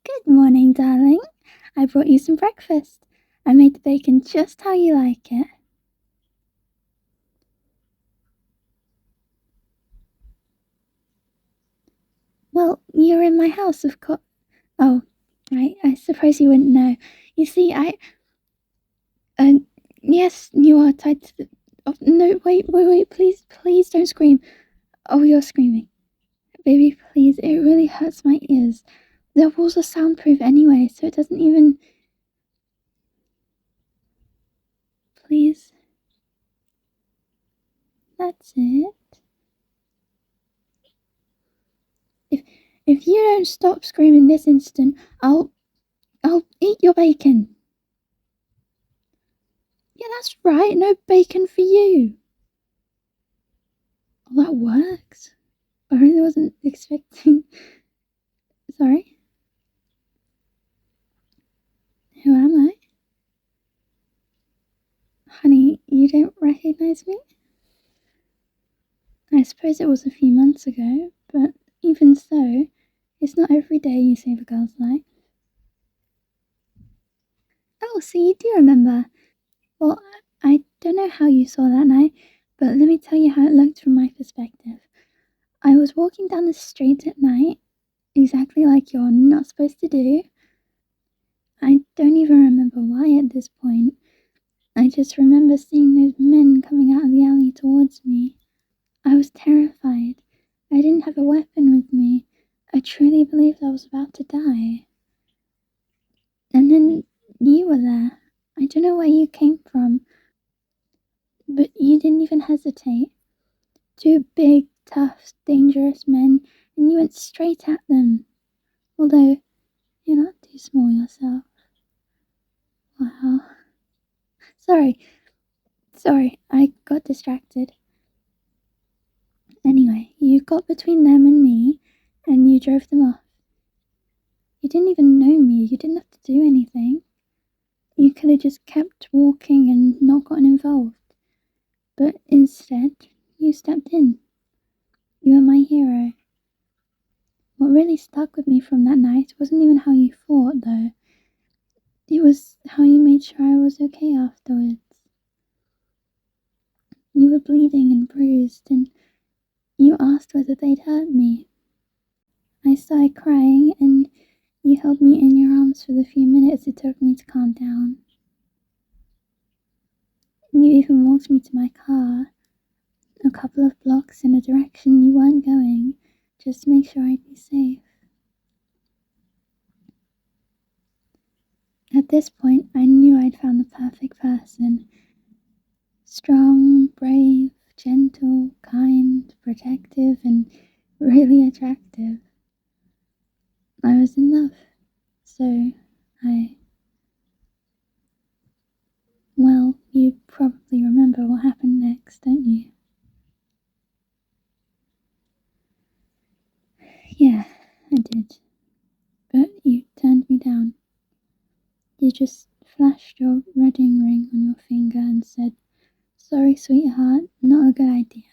Good morning, darling. I brought you some breakfast. I made the bacon just how you like it. Well, you're in my house, of course. Oh, right, I suppose you wouldn't know. You see, Uh, yes, you are tied to the... Oh, no, wait, please don't scream. Oh, you're screaming. Baby, please, it really hurts my ears. The walls are soundproof anyway, so it doesn't even... Please. That's it. If you don't stop screaming this instant, I'll eat your bacon. Yeah, that's right, no bacon for you. Well, that works. I really wasn't expecting... Sorry? Who am I? Honey, you don't recognize me? I suppose it was a few months ago, but even so, it's not every day you save a girl's life. Oh, so you do remember. Well, I don't know how you saw that night, but let me tell you how it looked from my perspective. I was walking down the street at night, exactly like you're not supposed to do. I don't even remember why at this point. I just remember seeing those men coming out of the alley towards me. I was terrified. I didn't have a weapon with me. I truly believed I was about to die. And then you were there. I don't know where you came from, but you didn't even hesitate. Two big, tough, dangerous men, and you went straight at them. Although, you're not too small yourself. Wow. Sorry, I got distracted. Anyway, you got between them and me, and you drove them off. You didn't even know me, you didn't have to do anything. You could have just kept walking and not gotten involved. But instead, you stepped in. You were my hero. What really stuck with me from that night wasn't even how you fought, though. It was how you made sure I was okay afterwards. You were bleeding and bruised, and you asked whether they'd hurt me. I started crying, and you held me in your arms for the few minutes it took me to calm down. You even walked me to my car, a couple of blocks in a direction you weren't going, just to make sure I'd be safe. At this point, I knew I'd found the perfect person. Strong, brave, gentle, kind, protective, and really attractive. I was in love, so well, you probably remember what happened next, don't you? Yeah, I did. But you turned me down. You just flashed your wedding ring on your finger and said, "Sorry, sweetheart, not a good idea."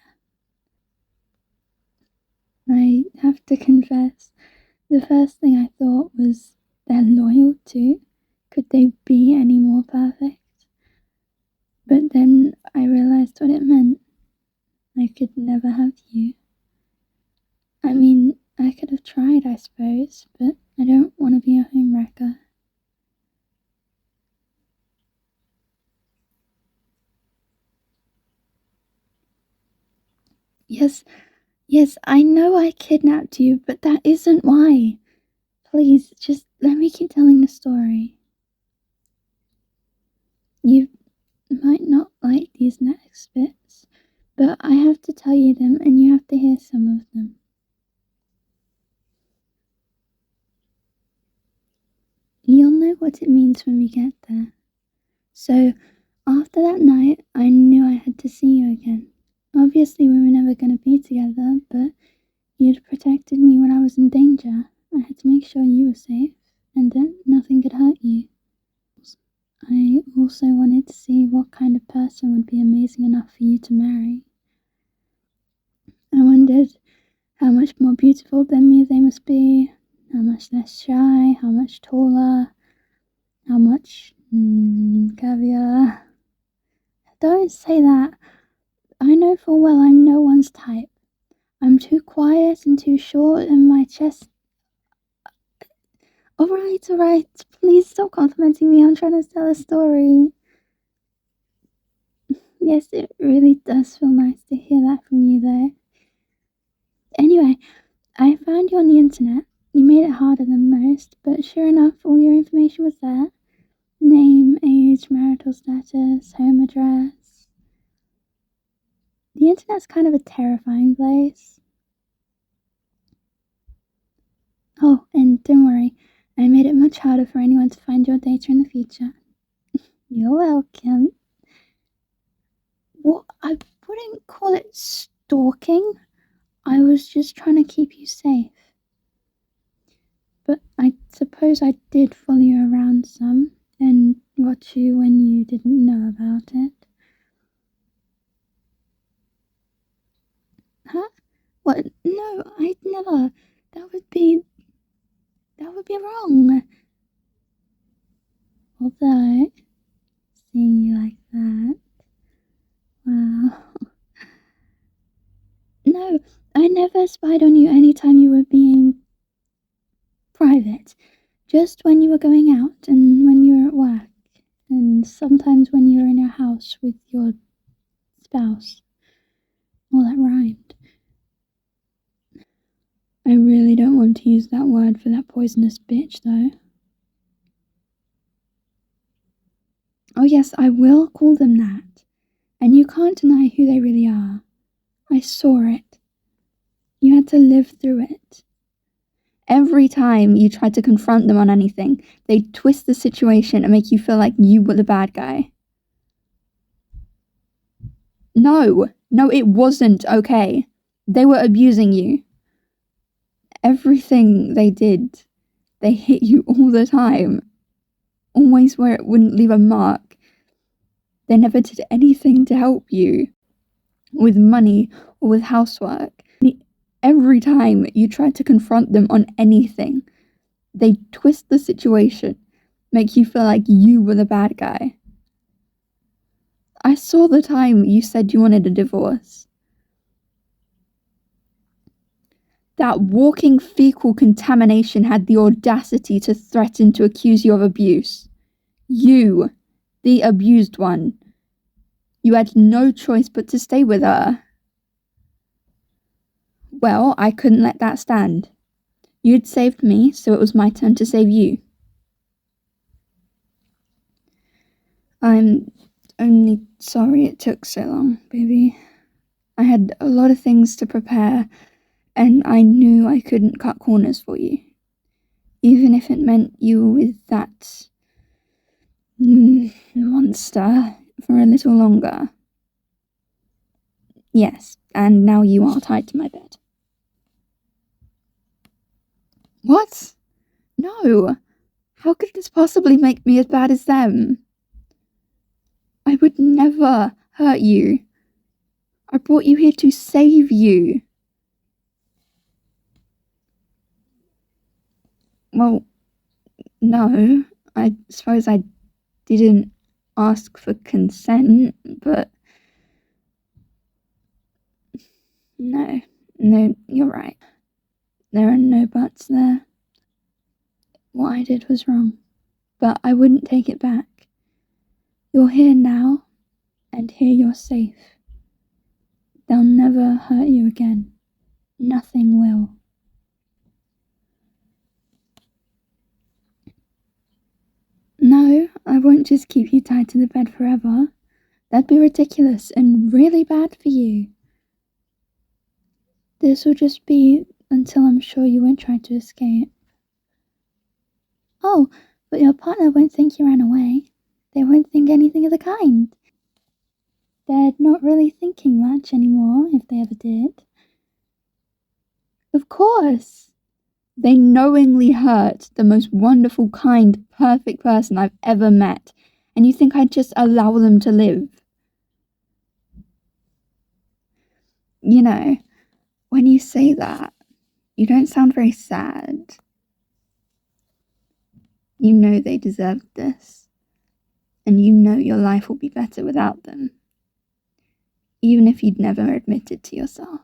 I have to confess, the first thing I thought was, they're loyal too? Could they be any more perfect? But then I realized what it meant. I could never have you. I mean, I could have tried, I suppose, but I don't want to be a homewrecker. Yes, I know I kidnapped you, but that isn't why. Please, just let me keep telling the story. You might not like these next bits, but I have to tell you them and you have to hear some of them. You'll know what it means when we get there. So, after that night, I knew I had to see you again. Obviously, we were never going to be together, but you'd protected me when I was in danger. I had to make sure you were safe and that nothing could hurt you. I also wanted to see what kind of person would be amazing enough for you to marry. I wondered how much more beautiful than me they must be, how much less shy, how much taller, how much caviar. Don't say that. I know full well I'm no one's type. I'm too quiet and too short, and my chest... Alright, please stop complimenting me. I'm trying to tell a story. Yes, it really does feel nice to hear that from you, though. Anyway, I found you on the internet. You made it harder than most, but sure enough, all your information was there. Name, age, marital status, home address. The internet's kind of a terrifying place. Oh, and don't worry, I made it much harder for anyone to find your data in the future. You're welcome. Well, I wouldn't call it stalking. I was just trying to keep you safe. But I suppose I did follow you around some and watch you when you didn't know about it. Huh? What? No, I'd never. That would be wrong. Although, seeing you like that, wow. No, I never spied on you anytime you were being private. Just when you were going out and when you were at work. And sometimes when you were in your house with your spouse. Well, that rhymed. I really don't want to use that word for that poisonous bitch, though. Oh yes, I will call them that. And you can't deny who they really are. I saw it. You had to live through it. Every time you tried to confront them on anything, they'd twist the situation and make you feel like you were the bad guy. No, it wasn't okay. They were abusing you. Everything they did, they hit you all the time. Always where it wouldn't leave a mark. They never did anything to help you. With money or with housework. Every time you tried to confront them on anything, they twist the situation, make you feel like you were the bad guy. I saw the time you said you wanted a divorce. That walking fecal contamination had the audacity to threaten to accuse you of abuse. You, the abused one. You had no choice but to stay with her. Well, I couldn't let that stand. You'd saved me, so it was my turn to save you. I'm only sorry it took so long, baby. I had a lot of things to prepare, and I knew I couldn't cut corners for you. Even if it meant you were with that monster for a little longer. Yes, and now you are tied to my bed. What? No! How could this possibly make me as bad as them? I would never hurt you. I brought you here to save you. Well, no, I suppose I didn't ask for consent, but... No, you're right. There are no buts there. What I did was wrong, but I wouldn't take it back. You're here now, and here you're safe. They'll never hurt you again. Nothing will. No, I won't just keep you tied to the bed forever. That'd be ridiculous and really bad for you. This will just be until I'm sure you won't try to escape. Oh, but your partner won't think you ran away. They won't think anything of the kind. They're not really thinking much anymore, if they ever did. Of course! They knowingly hurt the most wonderful, kind, perfect person I've ever met, and you think I'd just allow them to live? You know, when you say that, you don't sound very sad. You know they deserved this, and you know your life will be better without them, even if you'd never admit it to yourself.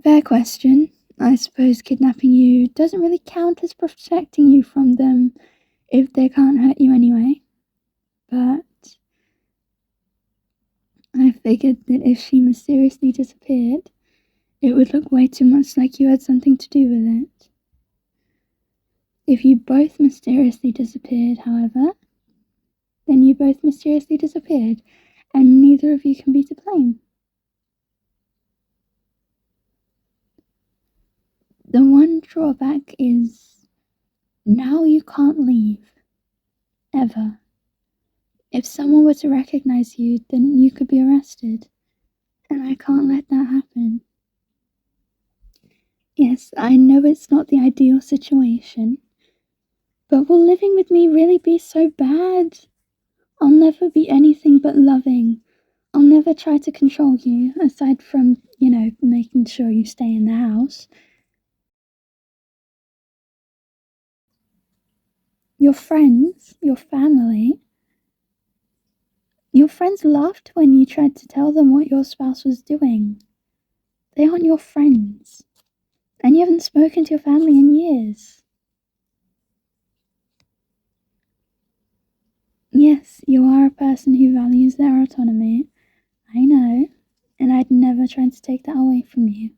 Fair question. I suppose kidnapping you doesn't really count as protecting you from them if they can't hurt you anyway. But I figured that if she mysteriously disappeared, it would look way too much like you had something to do with it. If you both mysteriously disappeared, however, then you both mysteriously disappeared, and neither of you can be to blame. The one drawback is now you can't leave. Ever. If someone were to recognize you, then you could be arrested. And I can't let that happen. Yes, I know it's not the ideal situation. But will living with me really be so bad? I'll never be anything but loving. I'll never try to control you, aside from, making sure you stay in the house. Your friends, your family, your friends laughed when you tried to tell them what your spouse was doing. They aren't your friends. And you haven't spoken to your family in years. Yes, you are a person who values their autonomy. I know, and I'd never try to take that away from you.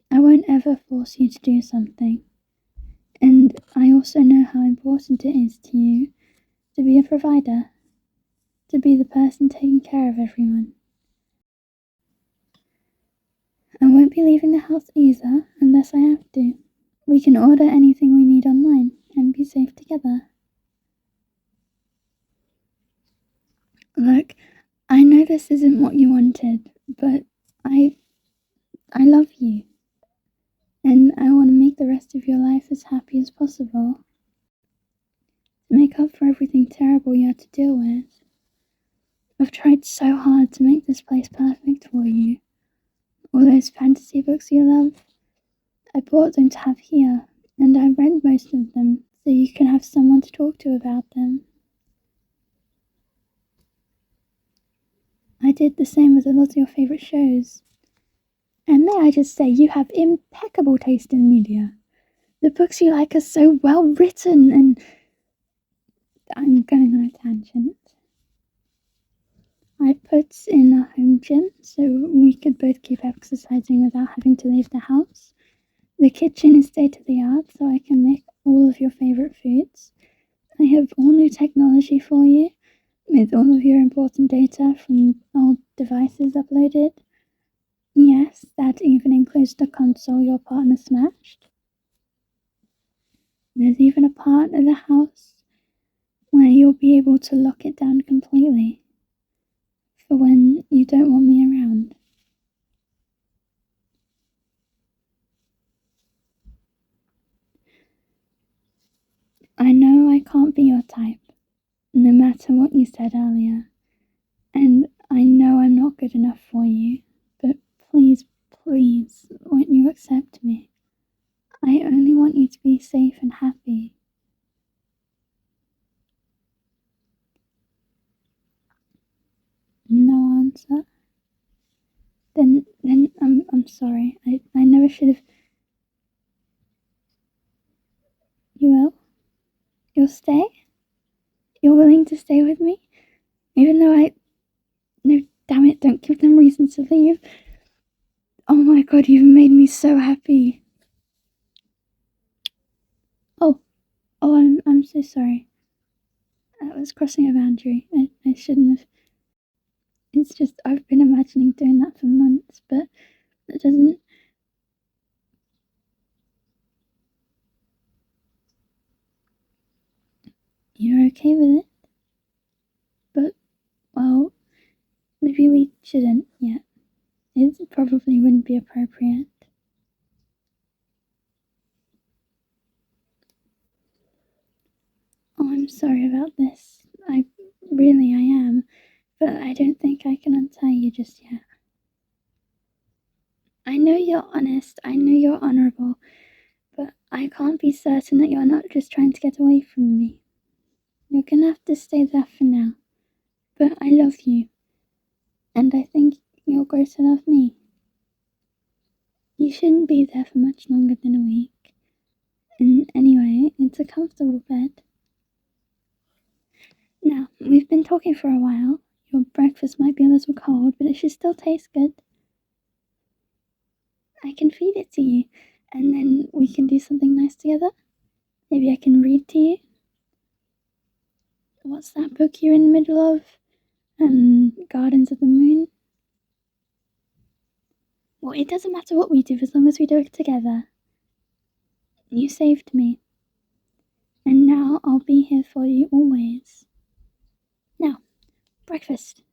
I won't ever force you to do something. And I also know how important it is to you to be a provider, to be the person taking care of everyone. I won't be leaving the house either unless I have to. We can order anything we need online and be safe together. Look, I know this isn't what you wanted, but I love you. And I want to make the rest of your life as happy as possible. To make up for everything terrible you had to deal with. I've tried so hard to make this place perfect for you. All those fantasy books you love, I bought them to have here, and I read most of them so you can have someone to talk to about them. I did the same with a lot of your favourite shows. And may I just say, you have impeccable taste in media. The books you like are so well written, and I'm going on a tangent. I put in a home gym so we could both keep exercising without having to leave the house. The kitchen is state-of-the-art so I can make all of your favourite foods. I have all new technology for you, with all of your important data from old devices uploaded. Yes, that even includes the console your partner smashed. There's even a part of the house where you'll be able to lock it down completely for when you don't want me around. I know I can't be your type, no matter what you said earlier, and I know I'm not good enough for you, but please, won't you accept me? I only want you to be safe and happy. No answer? Then I'm sorry. I never should have. You will? You'll stay? You're willing to stay with me? Even though no, damn it, don't give them reasons to leave. Oh my god, you've made me so happy. I'm so sorry. That was crossing a boundary. I shouldn't have. It's just, I've been imagining doing that for months, but it doesn't. You're okay with it? But, well, maybe we shouldn't yet. It probably wouldn't be appropriate. Oh, I'm sorry about this. I am. But I don't think I can untie you just yet. I know you're honest, I know you're honourable, but I can't be certain that you're not just trying to get away from me. You're gonna have to stay there for now. But I love you. And I think you'll grow to love me. You shouldn't be there for much longer than a week. And anyway, it's a comfortable bed. Now, we've been talking for a while. Your breakfast might be a little cold, but it should still taste good. I can feed it to you, and then we can do something nice together. Maybe I can read to you. What's that book you're in the middle of? Gardens of the Moon? Well, it doesn't matter what we do as long as we do it together. You saved me. And now I'll be here for you always. Now, breakfast.